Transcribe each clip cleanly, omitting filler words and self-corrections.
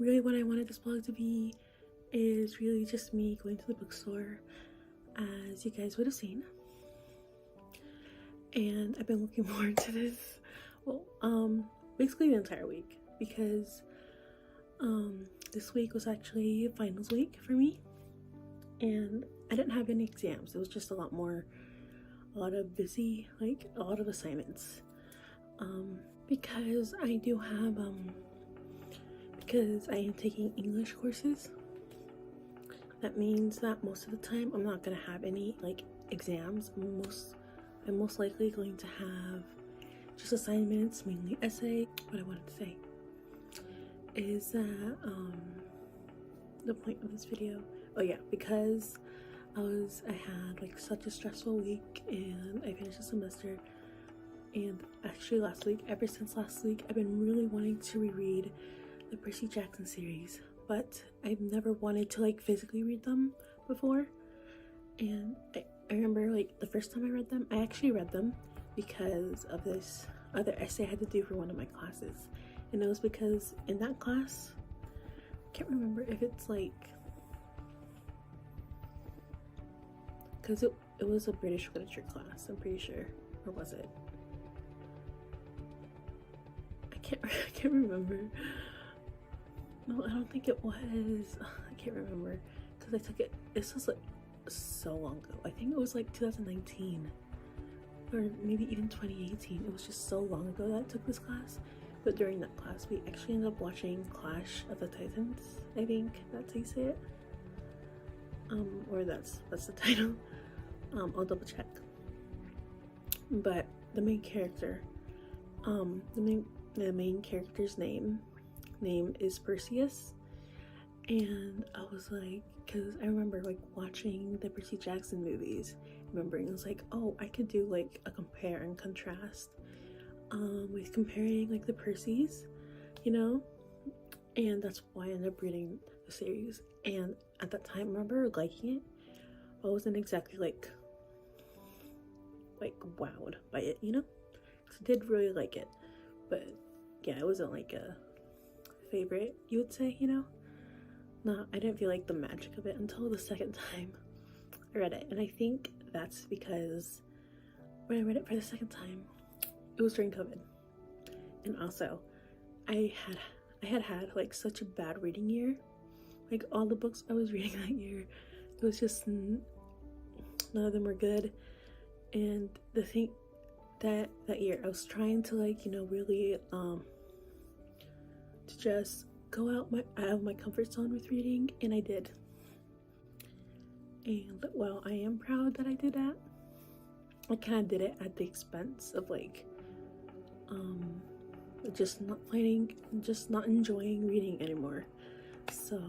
really what I wanted this vlog to be is really just me going to the bookstore, as you guys would have seen. And I've been looking forward to this, well, basically the entire week, because this week was actually finals week for me, and I didn't have any exams. It was just a lot of busy, like a lot of assignments, because I do have because I am taking English courses. That means that most of the time I'm not gonna have any like exams. I'm most likely going to have just assignments, mainly essay. What I wanted to say is that the point of this video, oh yeah, because I had like such a stressful week and I finished the semester, and actually ever since last week, I've been really wanting to reread the Percy Jackson series, but I've never wanted to like physically read them before. And I remember like the first time I read them, I actually read them because of this other essay I had to do for one of my classes, and it was because in that class, I can't remember if it's like, because it was a British literature class, I'm pretty sure, or was it? I can't remember. No, I don't think it was. I can't remember because I took it. This was like so long ago. I think it was like 2019 or maybe even 2018. It was just so long ago that I took this class. But during that class, we actually ended up watching Clash of the Titans. I think that's how you say it. Or that's the title. I'll double check. But the main character, the main character's name is Perseus, and I was like, because I remember like watching the Percy Jackson movies, remembering it was like, oh, I could do like a compare and contrast with comparing like the Percys, you know, and that's why I ended up reading the series. And at that time, I remember liking it. I wasn't exactly like wowed by it, you know, because I did really like it, but yeah, it wasn't like a favorite, you would say, you know. No, I didn't feel like the magic of it until the second time I read it, and I think that's because when I read it for the second time, it was during COVID, and also I had like such a bad reading year. Like all the books I was reading that year, it was just none of them were good. And the thing that year I was trying to like, you know, really to just go out of my comfort zone with reading, and I did. And well, I am proud that I did that. I kind of did it at the expense of like just not enjoying reading anymore. So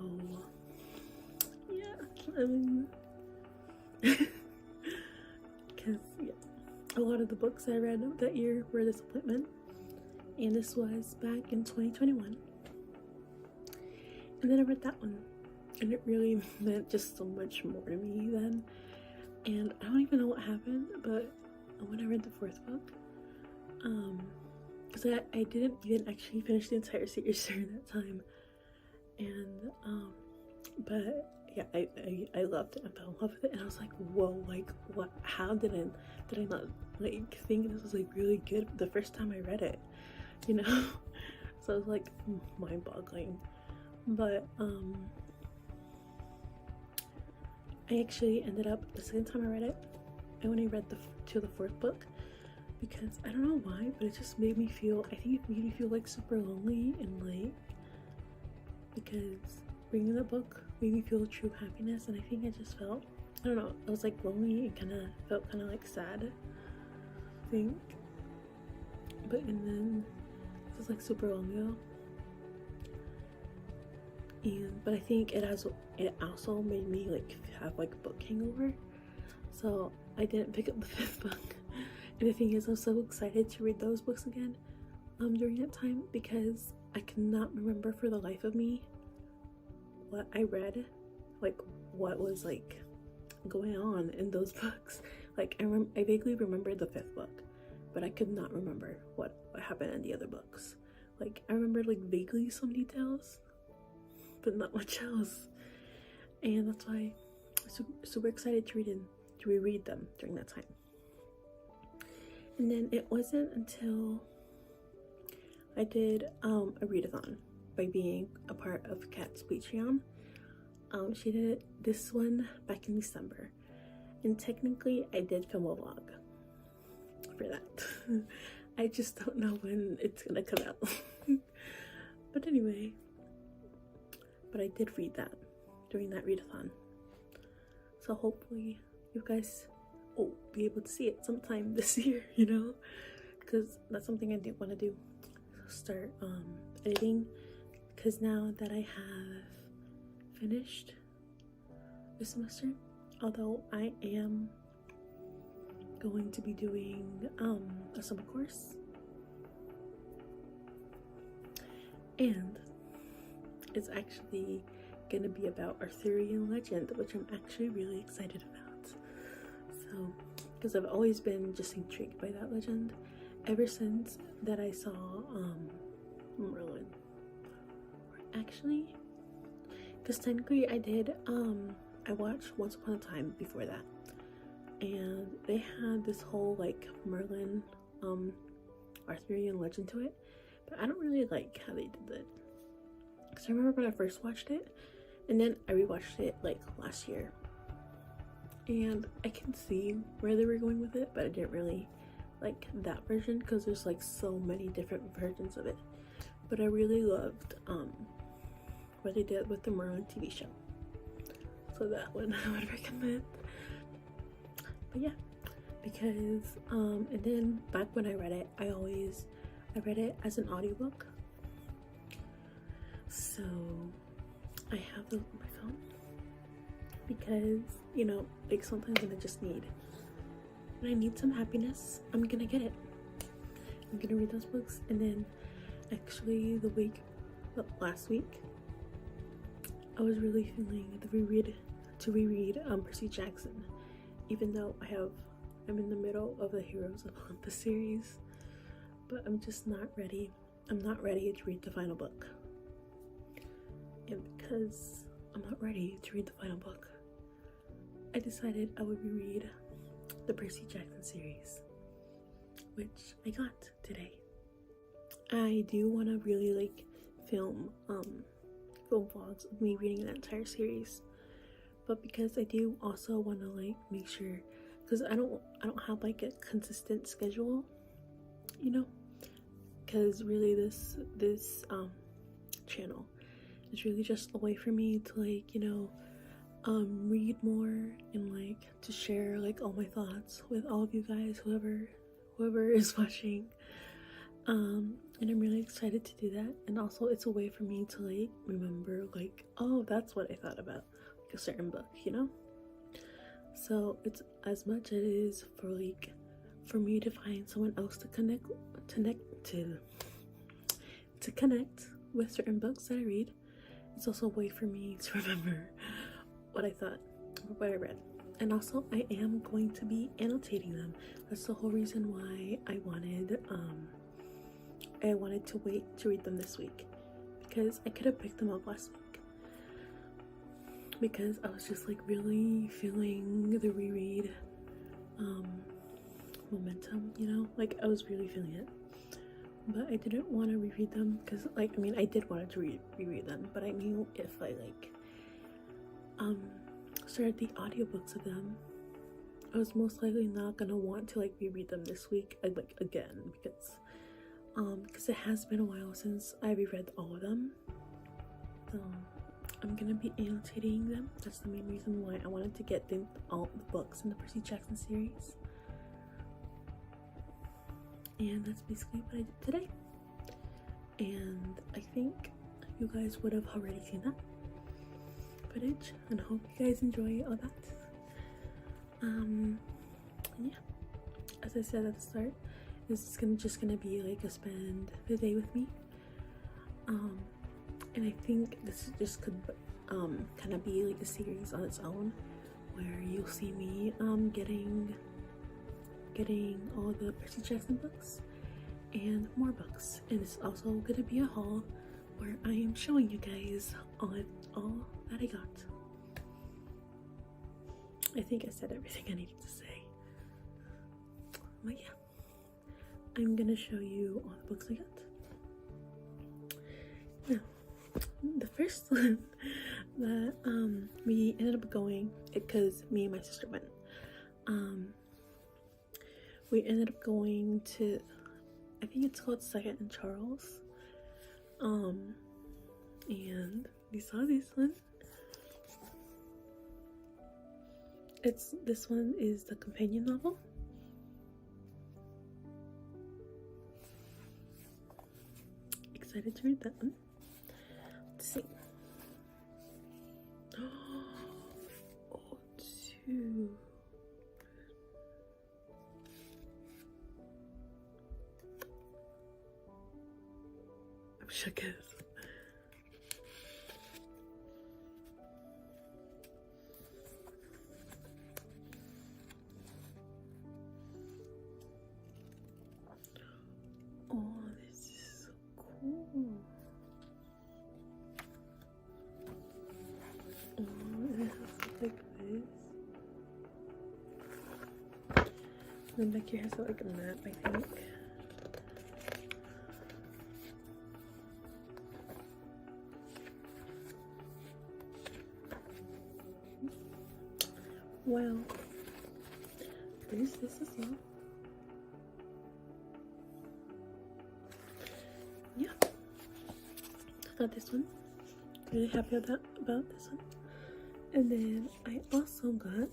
yeah, I mean, because yeah, a lot of the books I read that year were a disappointment, and this was back in 2021. And then I read that one, and it really meant just so much more to me then. And I don't even know what happened, but when I read the fourth book, because I didn't even actually finish the entire series during that time, and but yeah, I loved it. I fell in love with it, and I was like, whoa, like what? How did I not like think this was like really good the first time I read it, you know? So it was like mind-boggling. But I actually ended up, the second time I read it, I only read to the fourth book, because I don't know why, but it just made me feel, I think it made me feel like super lonely, and like, because reading the book made me feel true happiness, and I think I just felt, I don't know, I was like lonely and felt kind of like sad, I think. And then this was like super long ago. But I think it also made me like have like a book hangover, so I didn't pick up the fifth book. And the thing is, I'm so excited to read those books again during that time, because I cannot remember for the life of me what I read, like what was like going on in those books. Like I vaguely remembered the fifth book, but I could not remember what happened in the other books. Like I remembered like vaguely some details, but not much else. And that's why I'm super excited to reread them during that time. And then it wasn't until I did a readathon by being a part of Kat's Patreon. She did this one back in December, and technically I did film a vlog for that. I just don't know when it's gonna come out. But anyway, but I did read that during that readathon, so hopefully you guys will be able to see it sometime this year, you know, because that's something I do want to do, start editing, because now that I have finished this semester, although I am going to be doing a summer course, and it's actually gonna be about Arthurian legend, which I'm actually really excited about. So, because I've always been just intrigued by that legend ever since that I saw Merlin. Actually, because technically I did I watched Once Upon a Time before that, and they had this whole like Merlin Arthurian legend to it, but I don't really like how they did it. Because I remember when I first watched it, and then I rewatched it like last year, and I can see where they were going with it, but I didn't really like that version because there's like so many different versions of it. But I really loved what they did with the Merlin TV show, so that one I would recommend. But yeah, because and then back when I read it, I read it as an audiobook, so I have those on my phone, because you know, like sometimes when I need some happiness, I'm gonna get it. I'm gonna read those books. And then actually last week, I was really feeling to reread Percy Jackson, even though I'm in the middle of the Heroes of Olympus series, but I'm just not ready. I'm not ready to read the final book. And because I'm not ready to read the final book, I decided I would reread the Percy Jackson series, which I got today. I do want to really like film vlogs of me reading that entire series, but because I do also want to like make sure, because I don't have like a consistent schedule, you know, because really this channel is really just a way for me to like, you know, read more and like to share like all my thoughts with all of you guys, whoever is watching, and I'm really excited to do that. And also it's a way for me to like remember like, oh, that's what I thought about like a certain book, you know. So it's as much as it is for me to find someone else to connect with certain books that I read, it's also a way for me to remember what I thought, what I read. And also I am going to be annotating them. That's the whole reason why I wanted to wait to read them this week, because I could have picked them up last week, because I was just like really feeling the reread momentum, you know, like I was really feeling it. But I didn't want to reread them because, like, I mean, I did want to reread them, but I knew if I like started the audiobooks of them, I was most likely not gonna want to like reread them this week like again, because it has been a while since I reread all of them. So I'm gonna be annotating them. That's the main reason why I wanted to get all the books in the Percy Jackson series. And that's basically what I did today. And I think you guys would have already seen that footage, and I hope you guys enjoy all that. And yeah, as I said at the start, this is just gonna be like a spend the day with me. And I think this just could kind of be like a series on its own, where you'll see me getting all the Percy Jackson books and more books. And it's also gonna be a haul, where I am showing you guys all that I got. I think I said everything I needed to say. But yeah, I'm gonna show you all the books I got. Now, the first one that we ended up going, because me and my sister went, we ended up going to, I think it's called Second and Charles, and we saw this one. This one is the companion novel. Excited to read that one. Let's see. Oh, two. I'm shook as. Oh, this is so cool. Oh, it has like this. And back here has like a map, I think. Well, there's this as well. Yeah, I got this one. Really happy about this one. And then I also got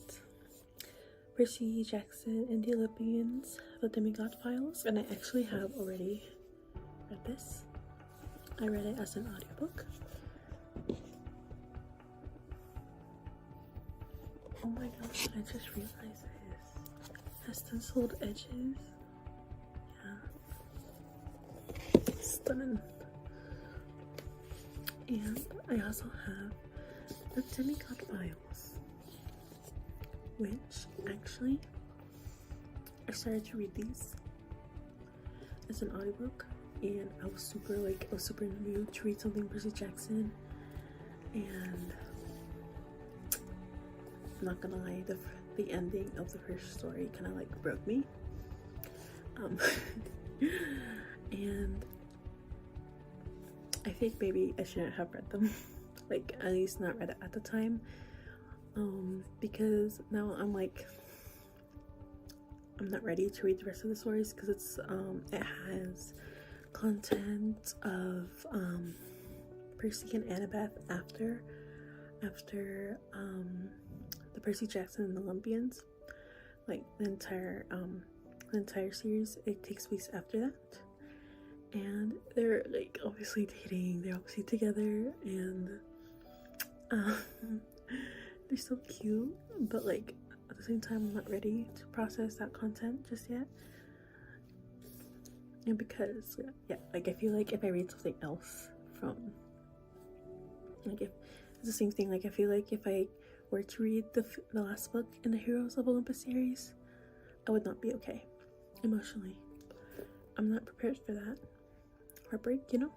Percy Jackson and the Olympians, the Demigod Files, and I actually have already read this. I read it as an audiobook. Oh my gosh, I just realized this. It has stenciled edges. Yeah. Stunning. And I also have the Demigod Files, which actually I started to read these as an audiobook, and I was super in the mood to read something Percy Jackson, and I'm not gonna lie, the ending of the first story kind of like broke me, and I think maybe I shouldn't have read them, like at least not read it at the time, because now I'm like, I'm not ready to read the rest of the stories, because it's it has content of Percy and Annabeth after the Percy Jackson and the Olympians, like the entire series. It takes place after that, and they're like obviously dating, they're obviously together, and they're so cute, but like at the same time I'm not ready to process that content just yet. And because yeah, like I feel like if I read something else from, like, if it's the same thing, like I feel like if I were to read the last book in the Heroes of Olympus series, I would not be okay emotionally. I'm not prepared for that heartbreak, you know?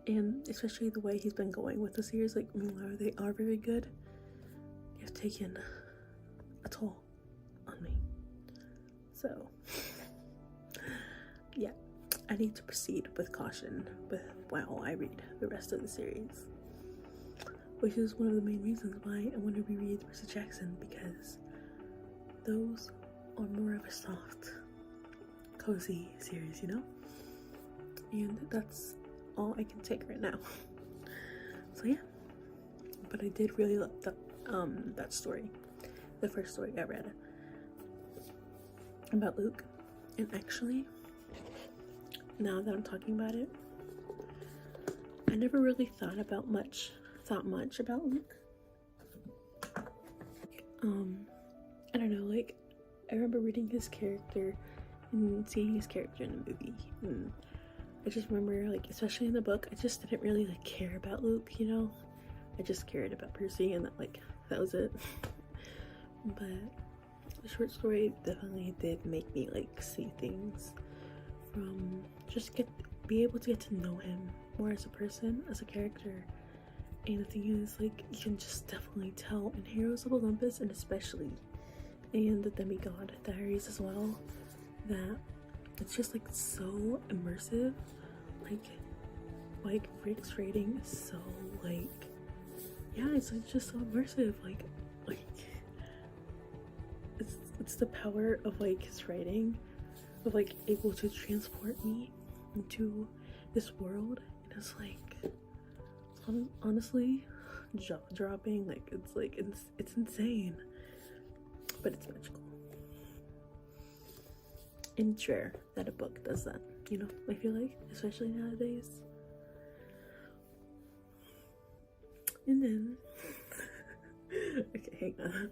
And especially the way he's been going with the series, like, meanwhile they are very good, they have taken a toll on me. So yeah, I need to proceed with caution while I read the rest of the series, which is one of the main reasons why I want to reread Percy Jackson, because those are more of a soft, cozy series, you know? And that's all I can take right now. So yeah, but I did really love that story, the first story I read about Luke. And actually, now that I'm talking about it, I never really thought much about Luke. I don't know, like, I remember reading his character and seeing his character in the movie, and I just remember, like, especially in the book, I just didn't really like care about Luke, you know? I just cared about Percy, and that was it. But the short story definitely did make me like see things from be able to get to know him more as a person, as a character. And the thing is, like, you can just definitely tell in Heroes of Olympus, and especially in the Demigod Diaries as well, that it's just like so immersive. Like Rick's writing is so like, yeah, it's like just so immersive. Like it's the power of like his writing, of like able to transport me into this world. And it's like, honestly, jaw dropping. Like it's insane, but it's magical. And it's rare that a book does that, you know, I feel like, especially nowadays. And then okay, hang on.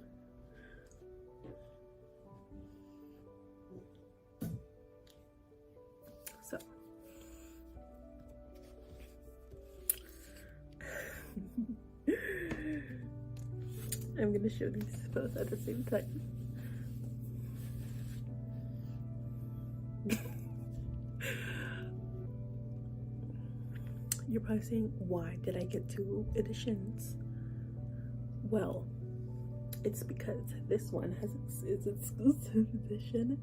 So I'm gonna show these both at the same time. You're probably saying, why did I get 2 editions? Well, it's because this one has its exclusive edition,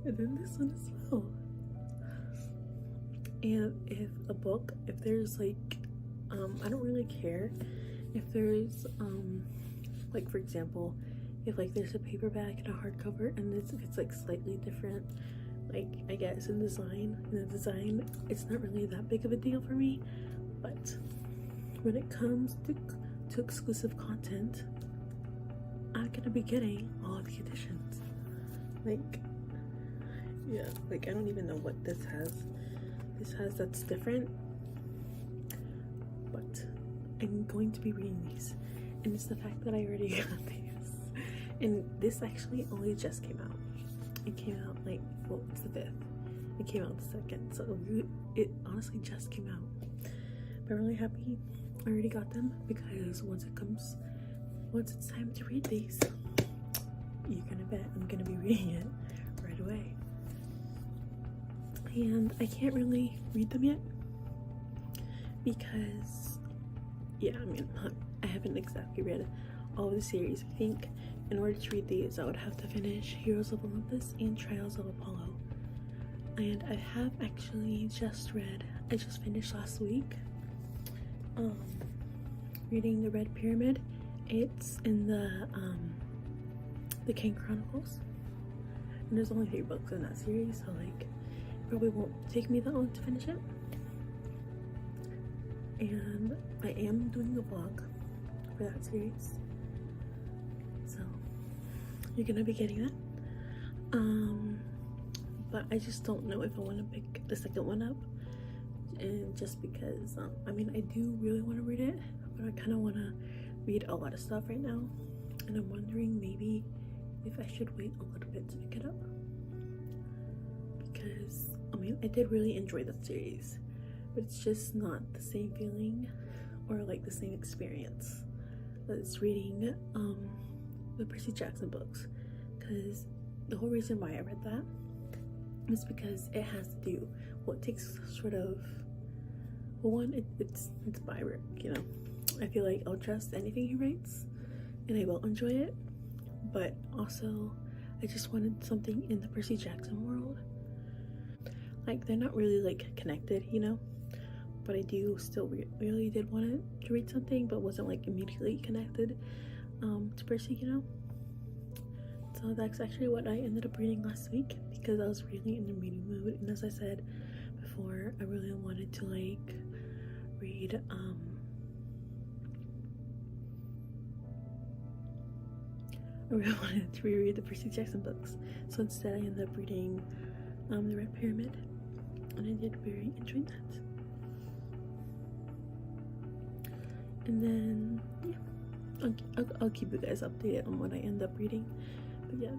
and then this one as well. And if there's like, I don't really care if there's like, for example, if like there's a paperback and a hardcover, and it's like slightly different, like I guess in design, it's not really that big of a deal for me. But when it comes to exclusive content, I'm gonna be getting all of the editions. Like, yeah, like I don't even know what this has. This has that's different, but I'm going to be reading these, and it's the fact that I already got these. And this actually only just came out. It came out like, well, it's the 5th. It came out the 2nd, so it honestly just came out. But I'm really happy I already got them, because once it's time to read these, you're gonna bet I'm gonna be reading it right away. And I can't really read them yet because, yeah, I mean, I haven't exactly read all of the series. I think in order to read these, I would have to finish Heroes of Olympus and Trials of Apollo. And I have actually I just finished last week reading the Red Pyramid. It's in the King Chronicles, and there's only 3 books in that series, so like it probably won't take me that long to finish it. And I am doing a vlog for that series, so you're gonna be getting that. But I just don't know if I want to pick the second one up, and just because I mean, I do really want to read it, but I kind of want to read a lot of stuff right now, and I'm wondering maybe if I should wait a little bit to pick it up, because I mean, I did really enjoy the series, but it's just not the same feeling or like the same experience as reading the Percy Jackson books. Because the whole reason why I read that is because it has to do, well, it takes sort of, well, one, it's by Rick, you know. I feel like I'll trust anything he writes and I will enjoy it, but also I just wanted something in the Percy Jackson world. Like, they're not really like connected, you know, but I do still really did want to read something, but wasn't like immediately connected to Percy, you know. So that's actually what I ended up reading last week, because I was really in the reading mood, and as I said before, I really wanted to like read I really wanted to reread the Percy Jackson books. So instead I ended up reading the Red Pyramid, and I did very enjoy that. And then yeah, I'll keep you guys updated on what I end up reading. But yeah,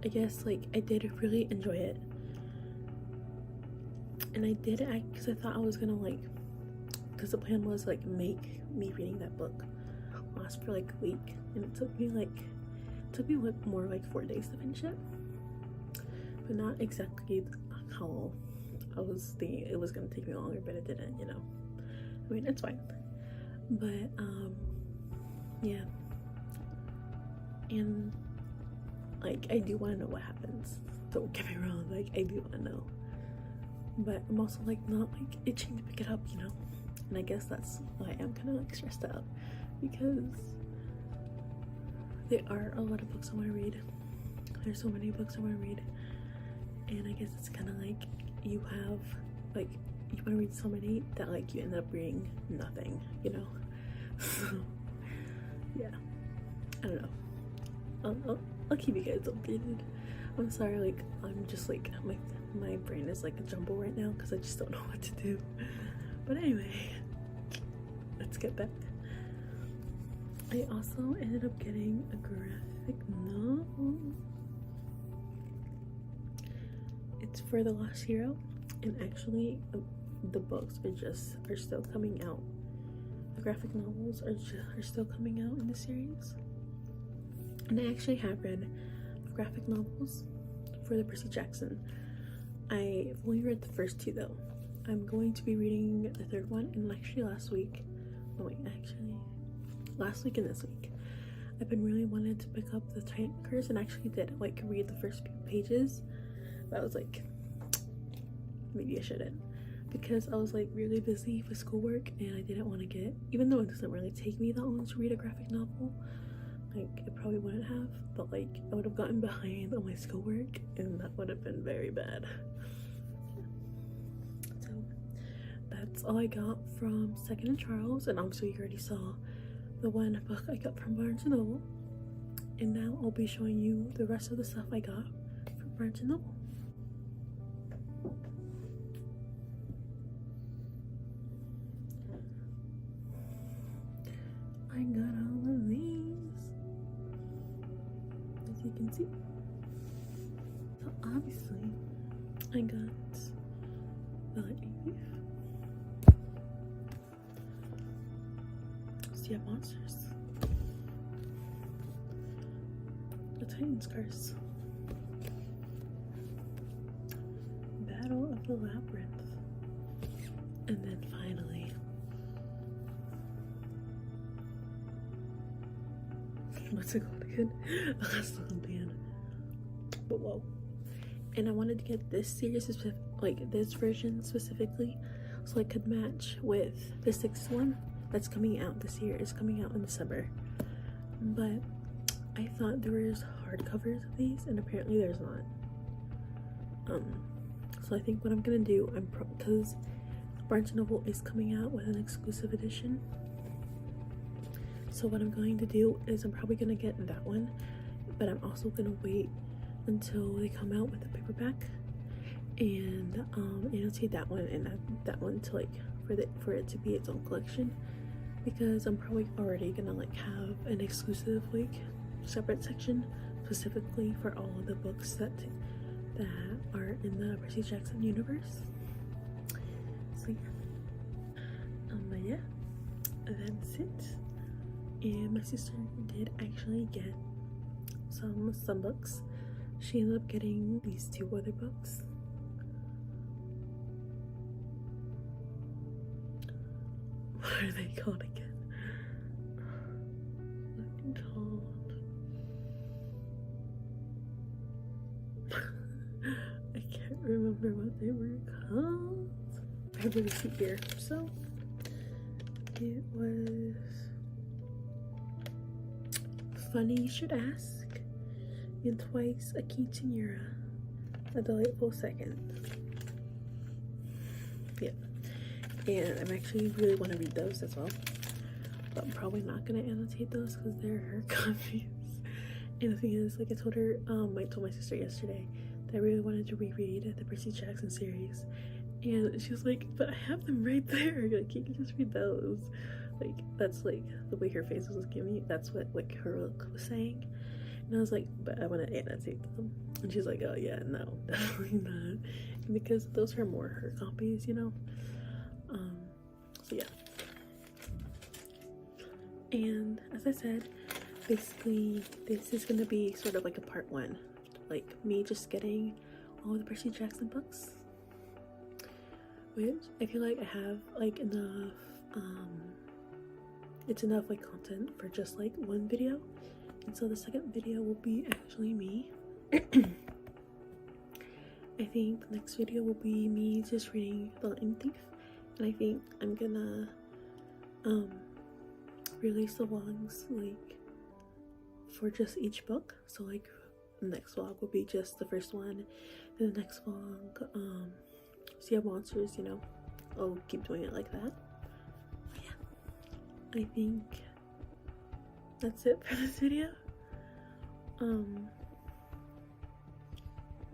I guess like I did really enjoy it, and I did act because I thought I was gonna like, because the plan was like make me reading that book last for like a week, and it took me more like 4 days to finish it, but not exactly how I I was thinking it was gonna take me longer, but it didn't, you know. I mean, it's fine. But yeah. And like, I do want to know what happens. Don't get me wrong, like, I do want to know. But I'm also like not like itching to pick it up, you know. And I guess that's why I'm kind of like stressed out, because there are a lot of books I want to read. There's so many books I want to read, and I guess it's kind of like you have like, you want to read so many that like you end up reading nothing, you know. So yeah, I don't know. I'll keep you guys updated. I'm sorry, like, I'm just like, my brain is like a jumble right now because I just don't know what to do. But anyway, let's get back. I also ended up getting a graphic novel. It's for The Lost Hero, and actually the books are still coming out. The graphic novels are still coming out in the series. And I actually have read graphic novels for the Percy Jackson. I've only read the first two though. I'm going to be reading the third one, and actually last week and this week, I've been really wanting to pick up the Titan Curse, and actually did like read the first few pages, but I was like, maybe I shouldn't, because I was like really busy with schoolwork, and I didn't want to get, even though it doesn't really take me that long to read a graphic novel, like it probably wouldn't have, but like I would have gotten behind on my schoolwork, and that would have been very bad. So that's all I got from Second and Charles, and also you already saw the one book I got from Barnes & Noble, and now I'll be showing you the rest of the stuff I got from Barnes & Noble. I got all of these, as you can see. So obviously I got The Lightning Thief, Sea of Monsters, The Titan's Curse, Battle of the Labyrinth, and then finally what's it called again? The Last Olympian. But whoa. And I wanted to get this series, like this version specifically, so I could match with the sixth one that's coming out this year. It's coming out in December. But I thought there was hardcovers of these, and apparently there's not. So I think what I'm gonna do, because Barnes & Noble is coming out with an exclusive edition. So what I'm going to do is I'm probably gonna get that one, but I'm also gonna wait until they come out with the paperback and annotate that one and that one to like for it to be its own collection, because I'm probably already gonna like have an exclusive like separate section specifically for all of the books that are in the Percy Jackson universe. So yeah, that's it. And my sister did actually get some books. She ended up getting these two other books. What are they called again? I can't remember what they were called. I have a receipt here. So it was Funny You Should Ask, and Twice a Quinceañera, A Delightful Second. Yeah, and I actually really want to read those as well, but I'm probably not going to annotate those because they're her copies. And the thing is, like I told her, I told my sister yesterday that I really wanted to reread the Percy Jackson series, and she was like, but I have them right there, like you can just read those. Like, that's like the way her face was giving me, that's what like her look was saying. And I was like, but I want to annotate them. And she's like, oh yeah, no, definitely not, because those are more her copies, you know. So yeah. And as I said, basically this is gonna be sort of like a part one, like me just getting all the Percy Jackson books, which I feel like I have like enough, it's enough like content for just like one video. And so the second video will be actually me. I think the next video will be me just reading The Lightning Thief, and I think I'm gonna release the vlogs like for just each book. So like the next vlog will be just the first one, and the next vlog Sea of Monsters, you know, I'll keep doing it like that. But yeah, I think that's it for this video.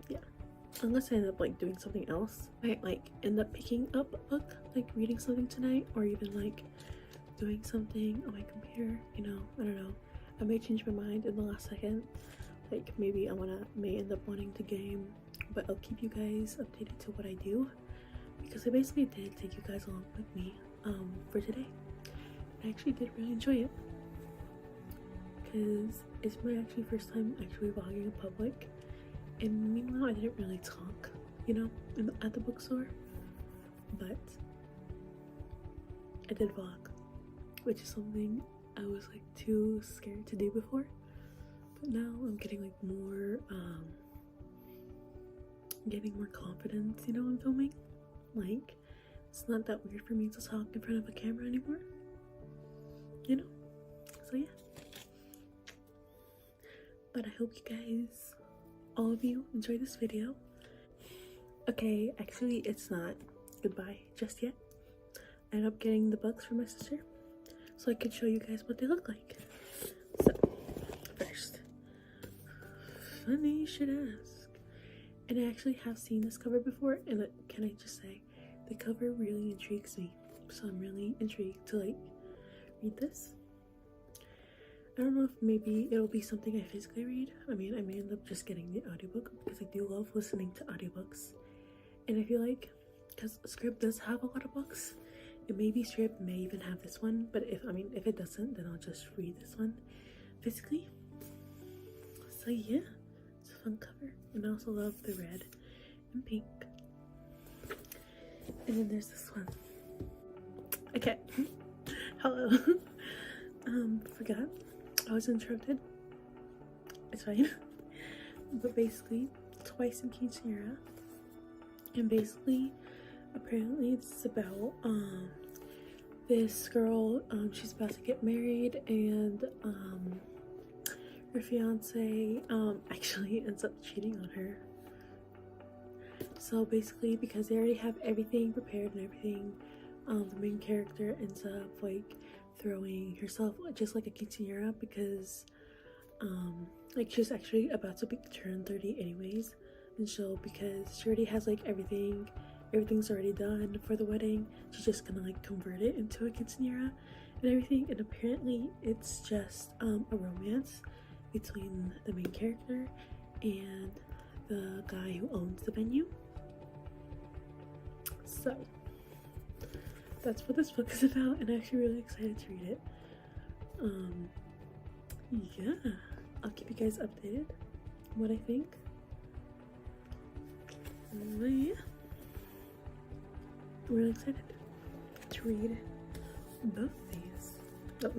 Yeah, unless I end up like doing something else, I might like end up picking up a book, like reading something tonight, or even like doing something on my computer, you know. I don't know, I may change my mind in the last second. Like maybe may end up wanting to game, but I'll keep you guys updated to what I do, because I basically did take you guys along with me for today. I actually did really enjoy it, because it's my actually first time actually vlogging in public, and meanwhile I didn't really talk, you know, at the bookstore, but I did vlog, which is something I was like too scared to do before. But now I'm getting like more confidence, you know, in filming. Like, it's not that weird for me to talk in front of a camera anymore, you know. So yeah, but I hope you guys, all of you, enjoy this video. Okay, actually it's not goodbye just yet. I ended up getting the books for my sister so I could show you guys what they look like. So first, funny you should ask, and I actually have seen this cover before, and can I just say, the cover really intrigues me, so I'm really intrigued to like read this. I don't know if maybe it'll be something I physically read. I mean, I may end up just getting the audiobook, because I do love listening to audiobooks, and I feel like, because Scrib does have a lot of books, and maybe Scrib may even have this one, but if it doesn't, then I'll just read this one physically. So yeah, it's a fun cover, and I also love the red and pink. And then there's this one. Okay, hello. Forgot, I was interrupted. It's fine. But basically, Twice in Quinceañera, and basically, apparently it's about this girl. She's about to get married, and her fiance actually ends up cheating on her. So basically, because they already have everything prepared and everything, the main character ends up like throwing herself just like a quinceañera, because like she's actually about to turn 30 anyways, and so because she already has like everything's already done for the wedding, she's just gonna like convert it into a quinceañera and everything. And apparently it's just a romance between the main character and the guy who owns the venue. So that's what this book is about, and I'm actually really excited to read it. Yeah, I'll keep you guys updated on what I think. But yeah, I'm really excited to read both these. Oh,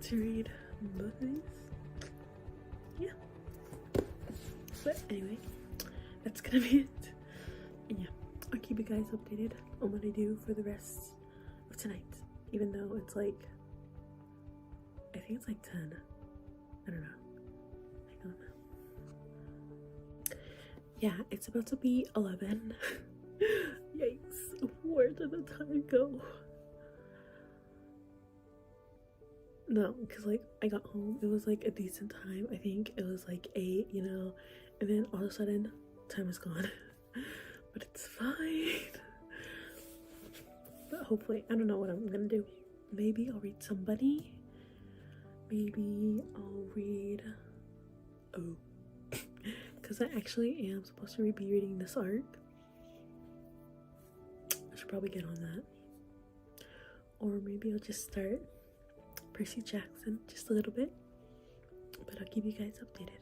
to read both of these. Yeah. But anyway, that's gonna be it. And yeah, I'll keep you guys updated on what I do for the rest of tonight. Even though it's like, I think it's like 10. I don't know. Yeah, it's about to be 11. Yikes, where did the time go? No, because like I got home, it was like a decent time. I think it was like 8, you know, and then all of a sudden time is gone. But it's fine. But hopefully, I don't know what I'm gonna do. Maybe I'll read somebody. Maybe I'll read, because I actually am supposed to be reading this arc. I should probably get on that. Or maybe I'll just start Percy Jackson just a little bit, but I'll keep you guys updated.